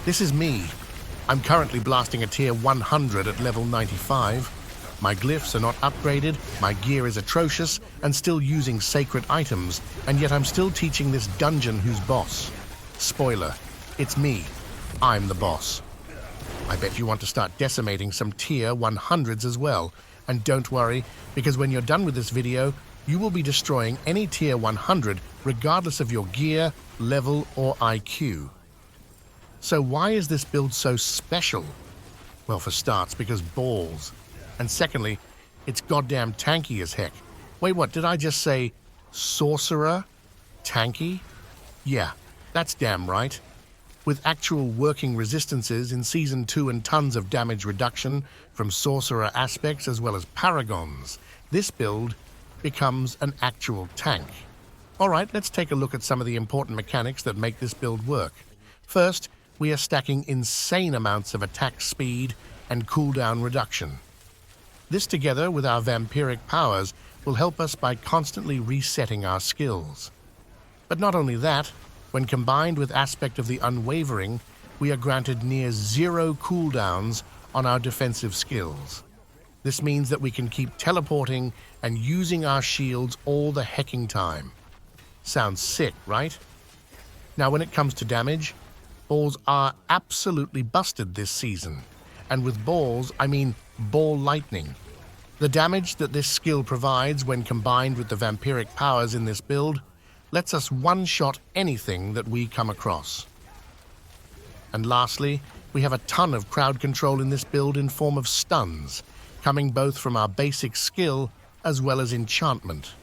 This is me. I'm currently blasting a tier 100 at level 95. My glyphs are not upgraded, my gear is atrocious, and still using sacred items, and yet I'm still teaching this dungeon who's boss. Spoiler, it's me. I'm the boss. I bet you want to start decimating some tier 100s as well. And don't worry, because when you're done with this video, you will be destroying any tier 100 regardless of your gear, level, or IQ. So why is this build so special? Well, for starts, because balls. And secondly, it's goddamn tanky as heck. Wait, what, did I just say sorcerer? Tanky? Yeah, that's damn right. With actual working resistances in Season 2 and tons of damage reduction from sorcerer aspects as well as paragons, this build becomes an actual tank. Alright, let's take a look at some of the important mechanics that make this build work. First, we are stacking insane amounts of attack speed and cooldown reduction. This together with our Vampiric Powers will help us by constantly resetting our skills. But not only that, when combined with aspect of the Unwavering, we are granted near zero cooldowns on our defensive skills. This means that we can keep teleporting and using our shields all the hecking time. Sounds sick, right? Now when it comes to damage, balls are absolutely busted this season. And with balls, I mean ball lightning. The damage that this skill provides when combined with the Vampiric Powers in this build lets us one-shot anything that we come across. And lastly, we have a ton of crowd control in this build in form of stuns, coming both from our basic skill as well as enchantment.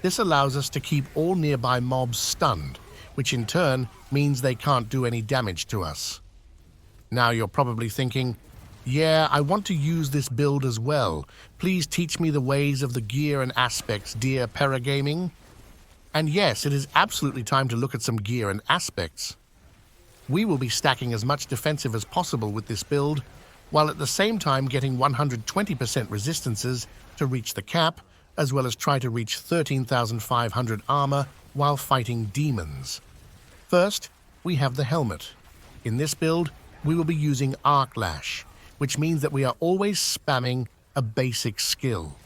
This allows us to keep all nearby mobs stunned, which in turn means they can't do any damage to us. Now you're probably thinking, yeah, I want to use this build as well. Please teach me the ways of the gear and aspects, dear Paragaming. And yes, it is absolutely time to look at some gear and aspects. We will be stacking as much defensive as possible with this build, while at the same time getting 120% resistances to reach the cap, as well as try to reach 13,500 armor while fighting demons. First, we have the helmet. In this build, we will be using Arc Lash, which means that we are always spamming a basic skill.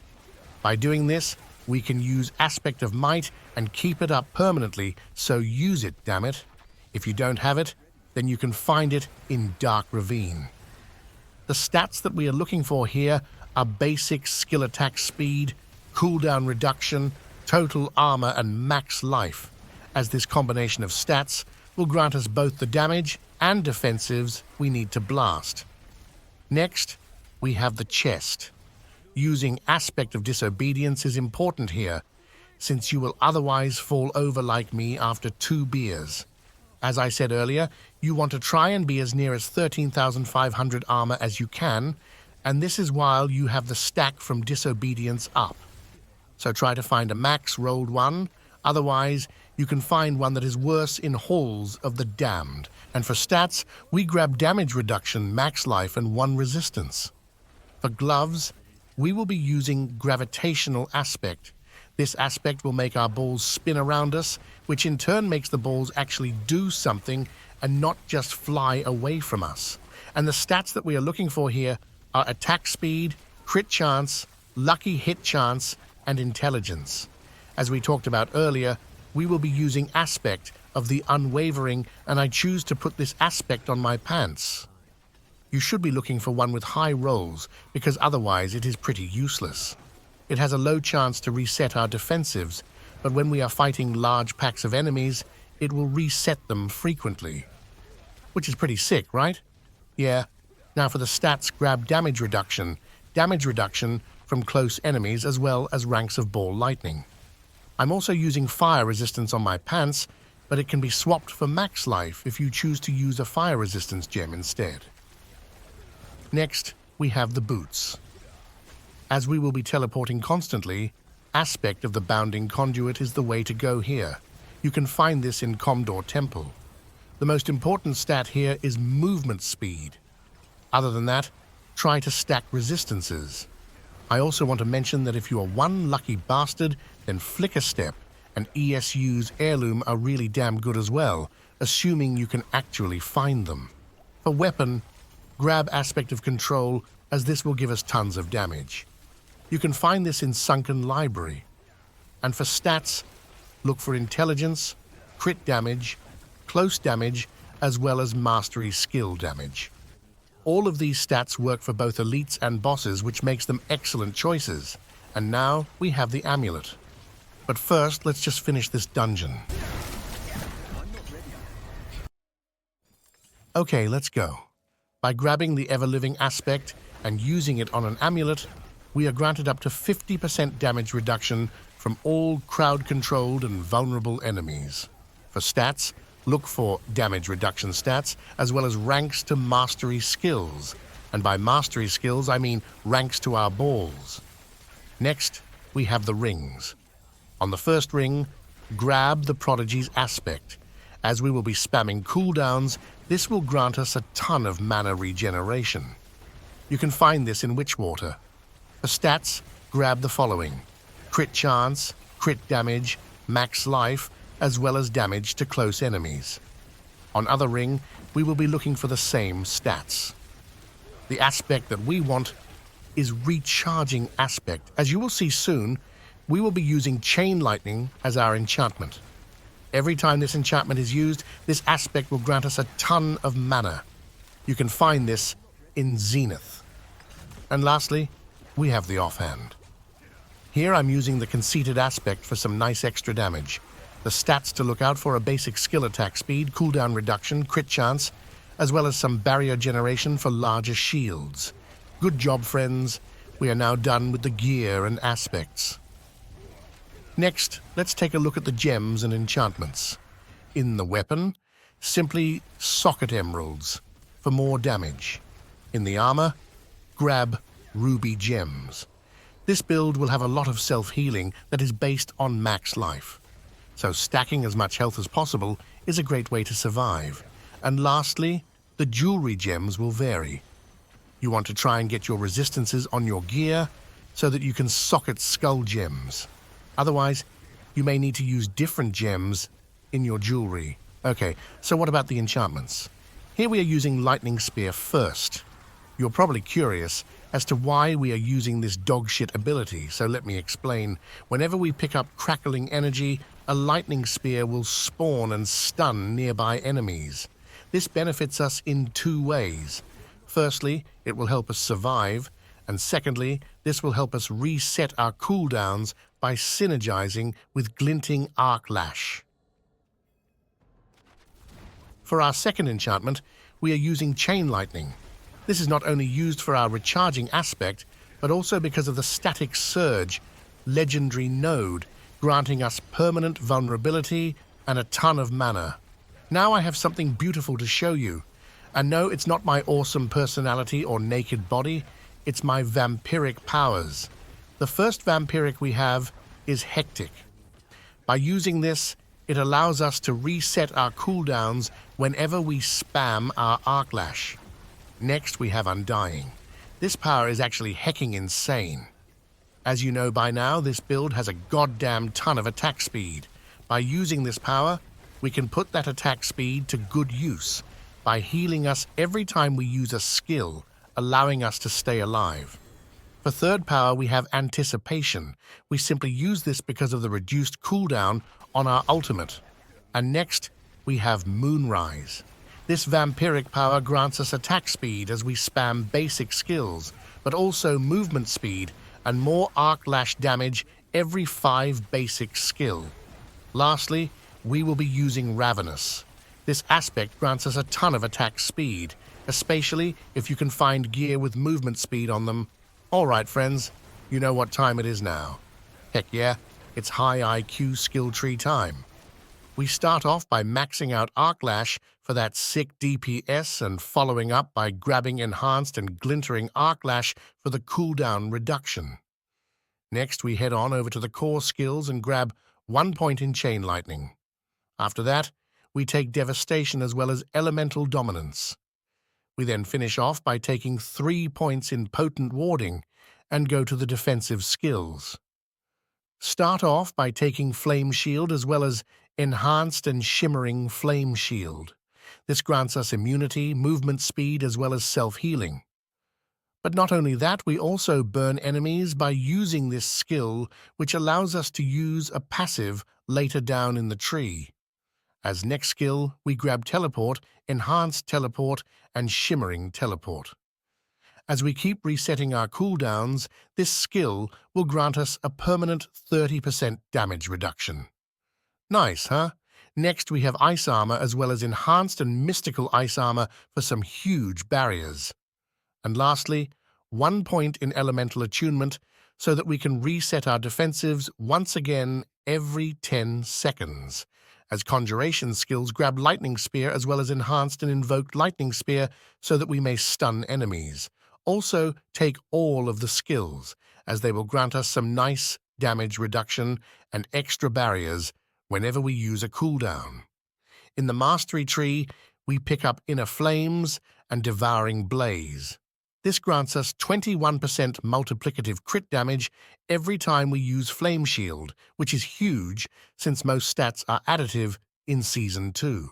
By doing this, we can use Aspect of Might and keep it up permanently, so use it, damn it. If you don't have it, then you can find it in Dark Ravine. The stats that we are looking for here are basic skill attack speed, cooldown reduction, total armor, and max life, as this combination of stats will grant us both the damage and defensives we need to blast. Next, we have the chest. Using Aspect of Disobedience is important here, since you will otherwise fall over like me after 2 beers. As I said earlier, you want to try and be as near as 13,500 armor as you can, and this is while you have the stack from Disobedience up. So try to find a max rolled one, otherwise you can find one that is worse in Halls of the Damned. And for stats, we grab damage reduction, max life, and 1 resistance. For gloves, we will be using Gravitational Aspect. This aspect will make our balls spin around us, which in turn makes the balls actually do something and not just fly away from us. And the stats that we are looking for here are attack speed, crit chance, lucky hit chance, and intelligence. As we talked about earlier, we will be using Aspect of the Unwavering, and I choose to put this aspect on my pants. You should be looking for one with high rolls, because otherwise it is pretty useless. It has a low chance to reset our defensives, but when we are fighting large packs of enemies, it will reset them frequently. Which is pretty sick, right? Yeah. Now for the stats, grab damage reduction from close enemies as well as ranks of ball lightning. I'm also using fire resistance on my pants, but it can be swapped for max life if you choose to use a fire resistance gem instead. Next, we have the boots. As we will be teleporting constantly, Aspect of the Bounding Conduit is the way to go here. You can find this in Comdor Temple. The most important stat here is movement speed. Other than that, try to stack resistances. I also want to mention that if you are one lucky bastard, then Flicker Step and ESU's Heirloom are really damn good as well, assuming you can actually find them. For weapon, grab Aspect of Control, as this will give us tons of damage. You can find this in Sunken Library. And for stats, look for Intelligence, Crit Damage, Close Damage, as well as Mastery Skill Damage. All of these stats work for both elites and bosses, which makes them excellent choices. And now we have the amulet. But first, let's just finish this dungeon. Okay, let's go. By grabbing the ever-living aspect and using it on an amulet, we are granted up to 50% damage reduction from all crowd-controlled and vulnerable enemies. For stats, look for damage reduction stats, as well as ranks to mastery skills. And by mastery skills, I mean ranks to our balls. Next, we have the rings. On the first ring, grab the Prodigy's aspect. As we will be spamming cooldowns, this will grant us a ton of mana regeneration. You can find this in Witchwater. For stats, grab the following: crit chance, crit damage, max life, as well as damage to close enemies. On other ring, we will be looking for the same stats. The aspect that we want is Recharging Aspect. As you will see soon, we will be using Chain Lightning as our enchantment. Every time this enchantment is used, this aspect will grant us a ton of mana. You can find this in Zenith. And lastly, we have the offhand. Here I'm using the Conceited Aspect for some nice extra damage. The stats to look out for are basic skill attack speed, cooldown reduction, crit chance, as well as some barrier generation for larger shields. Good job, friends. We are now done with the gear and aspects. Next, let's take a look at the gems and enchantments. In the weapon, simply Socket Emeralds for more damage. In the armor, grab Ruby Gems. This build will have a lot of self-healing that is based on max life. So stacking as much health as possible is a great way to survive. And lastly, the jewelry gems will vary. You want to try and get your resistances on your gear so that you can socket skull gems. Otherwise, you may need to use different gems in your jewelry. Okay, so what about the enchantments? Here we are using Lightning Spear first. You're probably curious as to why we are using this dogshit ability, so let me explain. Whenever we pick up crackling energy, a Lightning Spear will spawn and stun nearby enemies. This benefits us in two ways. Firstly, it will help us survive, and secondly, this will help us reset our cooldowns by synergizing with Glinting Arclash. For our second enchantment, we are using Chain Lightning. This is not only used for our recharging aspect, but also because of the Static Surge legendary node, granting us permanent vulnerability and a ton of mana. Now I have something beautiful to show you. And no, it's not my awesome personality or naked body, it's my vampiric powers. The first vampiric we have is Hectic. By using this, it allows us to reset our cooldowns whenever we spam our Arclash. Next, we have Undying. This power is actually hecking insane. As you know by now, this build has a goddamn ton of attack speed. By using this power, we can put that attack speed to good use by healing us every time we use a skill, allowing us to stay alive. For third power, we have Anticipation. We simply use this because of the reduced cooldown on our ultimate. And next, we have Moonrise. This vampiric power grants us attack speed as we spam basic skills, but also movement speed and more Arclash damage every 5 basic skill. Lastly, we will be using Ravenous. This aspect grants us a ton of attack speed, especially if you can find gear with movement speed on them. Alright friends, you know what time it is now. Heck yeah, it's high IQ skill tree time. We start off by maxing out Arclash for that sick DPS and following up by grabbing Enhanced and Glintering Arclash for the cooldown reduction. Next we head on over to the core skills and grab 1 point in Chain Lightning. After that, we take Devastation as well as Elemental Dominance. We then finish off by taking 3 points in Potent Warding and go to the defensive skills. Start off by taking Flame Shield as well as Enhanced and Shimmering Flame Shield. This grants us immunity, movement speed, as well as self-healing. But not only that, we also burn enemies by using this skill, which allows us to use a passive later down in the tree. As next skill, we grab Teleport, Enhanced Teleport, and Shimmering Teleport. As we keep resetting our cooldowns, this skill will grant us a permanent 30% damage reduction. Nice, huh? Next, we have Ice Armor as well as Enhanced and Mystical Ice Armor for some huge barriers. And lastly, 1 point in Elemental Attunement so that we can reset our defensives once again every 10 seconds. As Conjuration skills, grab Lightning Spear as well as Enhanced and Invoked Lightning Spear so that we may stun enemies. Also, take all of the skills, as they will grant us some nice damage reduction and extra barriers whenever we use a cooldown. In the Mastery tree, we pick up Inner Flames and Devouring Blaze. This grants us 21% multiplicative crit damage every time we use Flame Shield, which is huge since most stats are additive in Season 2.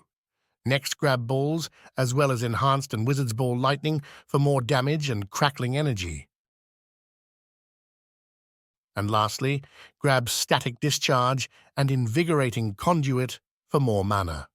Next, grab Balls, as well as Enhanced and Wizard's Ball Lightning for more damage and crackling energy. And lastly, grab Static Discharge and Invigorating Conduit for more mana.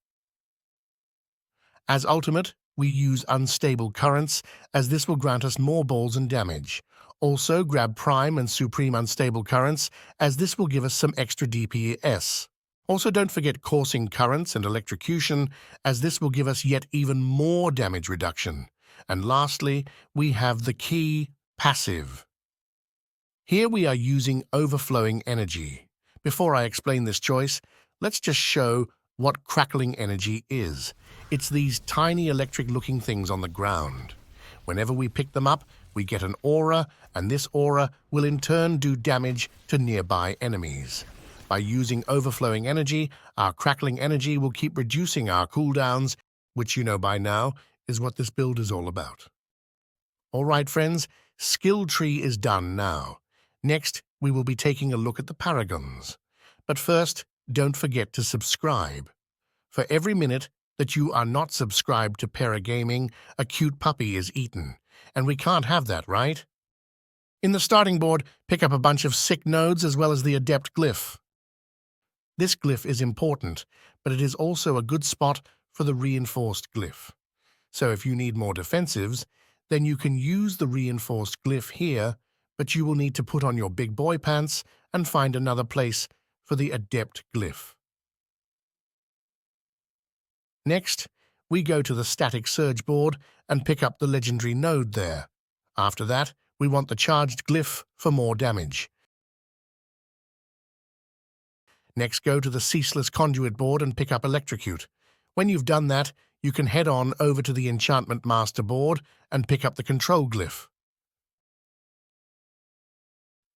As ultimate, we use Unstable Currents, as this will grant us more balls and damage. Also, grab Prime and Supreme Unstable Currents, as this will give us some extra DPS. Also, don't forget Coursing Currents and Electrocution, as this will give us yet even more damage reduction. And lastly, we have the key Passive. Here we are using Overflowing Energy. Before I explain this choice, let's just show what Crackling Energy is. It's these tiny electric-looking things on the ground. Whenever we pick them up, we get an aura, and this aura will in turn do damage to nearby enemies. By using Overflowing Energy, our Crackling Energy will keep reducing our cooldowns, which you know by now is what this build is all about. Alright friends, Skill Tree is done now. Next, we will be taking a look at the Paragons. But first, don't forget to subscribe. For every minute that you are not subscribed to Paragaming, a cute puppy is eaten. And we can't have that, right? In the starting board, pick up a bunch of sick nodes as well as the Adept Glyph. This glyph is important, but it is also a good spot for the Reinforced Glyph. So if you need more defensives, then you can use the Reinforced Glyph here, but you will need to put on your big boy pants and find another place for the Adept Glyph. Next, we go to the Static Surge board and pick up the Legendary node there. After that, we want the Charged Glyph for more damage. Next, go to the Ceaseless Conduit board and pick up Electrocute. When you've done that, you can head on over to the Enchantment Master board and pick up the Control Glyph.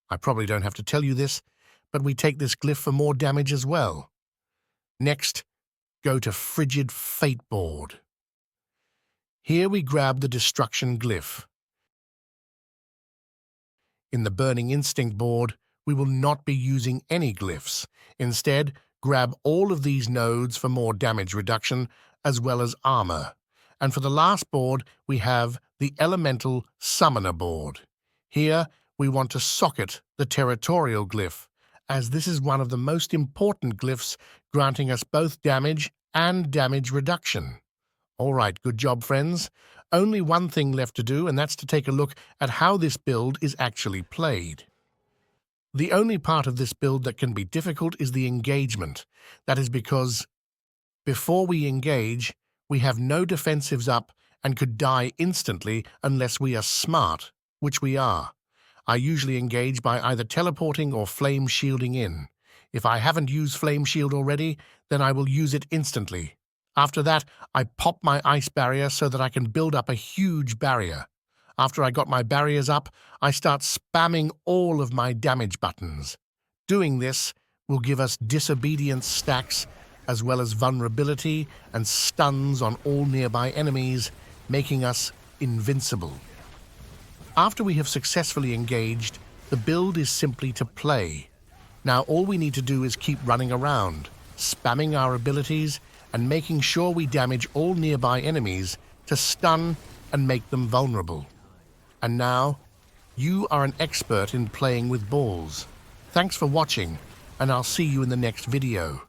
I probably don't have to tell you this, but we take this glyph for more damage as well. Next, go to Frigid Fate board. Here we grab the Destruction Glyph. In the Burning Instinct board, we will not be using any glyphs. Instead, grab all of these nodes for more damage reduction as well as armor. And for the last board, we have the Elemental Summoner board. Here, we want to socket the Territorial Glyph, as this is one of the most important glyphs, granting us both damage and damage reduction. All right, good job, friends. Only one thing left to do, and that's to take a look at how this build is actually played. The only part of this build that can be difficult is the engagement. That is because before we engage, we have no defensives up and could die instantly unless we are smart, which we are. I usually engage by either teleporting or flame shielding in. If I haven't used Flame Shield already, then I will use it instantly. After that, I pop my ice barrier so that I can build up a huge barrier. After I got my barriers up, I start spamming all of my damage buttons. Doing this will give us disobedience stacks, as well as vulnerability and stuns on all nearby enemies, making us invincible. After we have successfully engaged, the build is simply to play. Now all we need to do is keep running around, spamming our abilities, and making sure we damage all nearby enemies to stun and make them vulnerable. And now, you are an expert in playing with balls. Thanks for watching, and I'll see you in the next video.